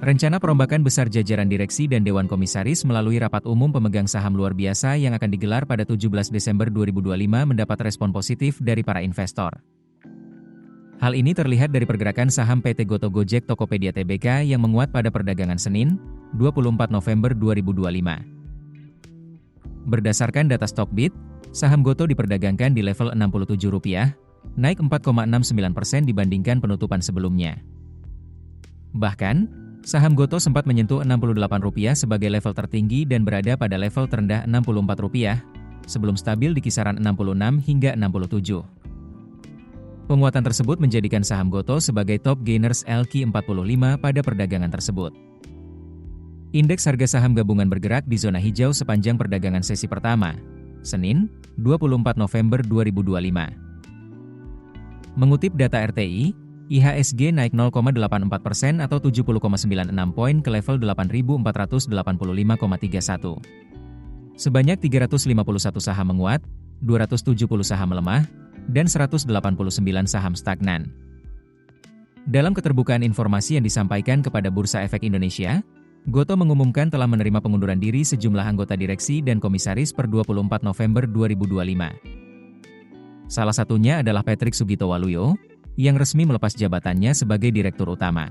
Rencana perombakan besar jajaran direksi dan Dewan Komisaris melalui rapat umum pemegang saham luar biasa yang akan digelar pada 17 Desember 2025 mendapat respon positif dari para investor. Hal ini terlihat dari pergerakan saham PT Goto Gojek Tokopedia Tbk yang menguat pada perdagangan Senin, 24 November 2025. Berdasarkan data Stockbit, saham Goto diperdagangkan di level Rp67, naik 4,69% dibandingkan penutupan sebelumnya. Bahkan, saham Goto sempat menyentuh Rp68 sebagai level tertinggi dan berada pada level terendah Rp64, sebelum stabil di kisaran 66 hingga 67. Penguatan tersebut menjadikan saham Goto sebagai top gainers LQ45 pada perdagangan tersebut. Indeks harga saham gabungan bergerak di zona hijau sepanjang perdagangan sesi pertama, Senin, 24 November 2025. Mengutip data RTI, IHSG naik 0,84% atau 70,96 poin ke level 8.485,31. Sebanyak 351 saham menguat, 270 saham melemah, dan 189 saham stagnan. Dalam keterbukaan informasi yang disampaikan kepada Bursa Efek Indonesia, Goto mengumumkan telah menerima pengunduran diri sejumlah anggota direksi dan komisaris per 24 November 2025. Salah satunya adalah Patrick Sugitowaluyo, yang resmi melepas jabatannya sebagai Direktur Utama.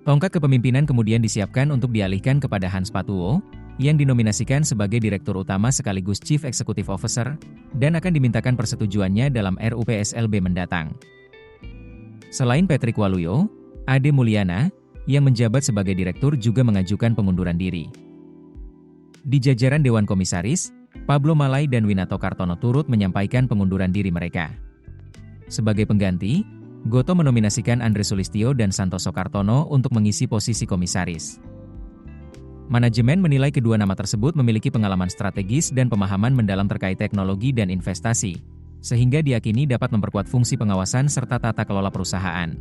Tongkat kepemimpinan kemudian disiapkan untuk dialihkan kepada Hans Patuwo, yang dinominasikan sebagai Direktur Utama sekaligus Chief Executive Officer, dan akan dimintakan persetujuannya dalam RUPSLB mendatang. Selain Patrick Waluyo, Ade Mulyana, yang menjabat sebagai Direktur juga mengajukan pengunduran diri. Di jajaran Dewan Komisaris, Pablo Malai dan Winato Kartono turut menyampaikan pengunduran diri mereka. Sebagai pengganti, Goto menominasikan Andre Sulistyo dan Santoso Kartono untuk mengisi posisi komisaris. Manajemen menilai kedua nama tersebut memiliki pengalaman strategis dan pemahaman mendalam terkait teknologi dan investasi, sehingga diyakini dapat memperkuat fungsi pengawasan serta tata kelola perusahaan.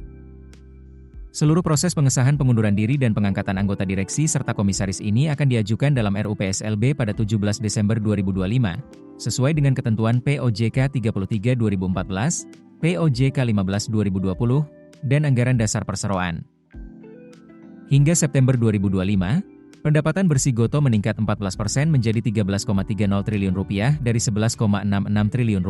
Seluruh proses pengesahan pengunduran diri dan pengangkatan anggota direksi serta komisaris ini akan diajukan dalam RUPSLB pada 17 Desember 2025, sesuai dengan ketentuan POJK 33 2014, POJK 15 2020, dan Anggaran Dasar Perseroan. Hingga September 2025, pendapatan bersih Goto meningkat 14% menjadi Rp13,30 triliun dari Rp11,66 triliun.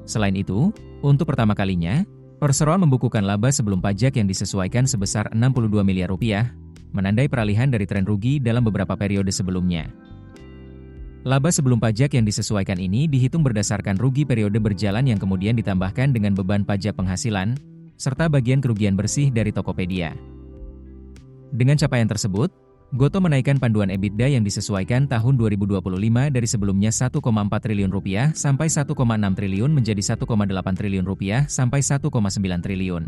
Selain itu, untuk pertama kalinya, Perseroan membukukan laba sebelum pajak yang disesuaikan sebesar Rp62 miliar, menandai peralihan dari tren rugi dalam beberapa periode sebelumnya. Laba sebelum pajak yang disesuaikan ini dihitung berdasarkan rugi periode berjalan yang kemudian ditambahkan dengan beban pajak penghasilan, serta bagian kerugian bersih dari Tokopedia. Dengan capaian tersebut, Goto menaikkan panduan EBITDA yang disesuaikan tahun 2025 dari sebelumnya Rp1,4 triliun sampai Rp1,6 triliun menjadi Rp1,8 triliun sampai Rp1,9 triliun.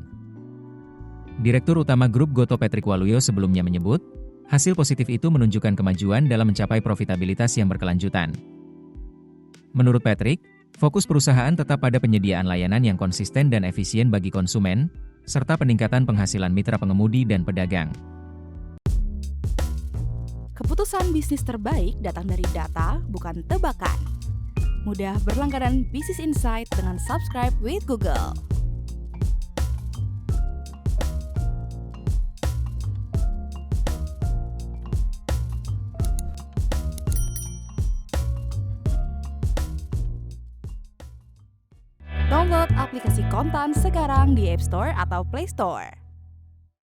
Direktur Utama Grup Goto Patrick Waluyo sebelumnya menyebut, hasil positif itu menunjukkan kemajuan dalam mencapai profitabilitas yang berkelanjutan. Menurut Patrick, fokus perusahaan tetap pada penyediaan layanan yang konsisten dan efisien bagi konsumen, serta peningkatan penghasilan mitra pengemudi dan pedagang. Keputusan bisnis terbaik datang dari data, bukan tebakan. Mudah berlangganan Business Insight dengan subscribe with Google. Download aplikasi Kontan sekarang di App Store atau Play Store.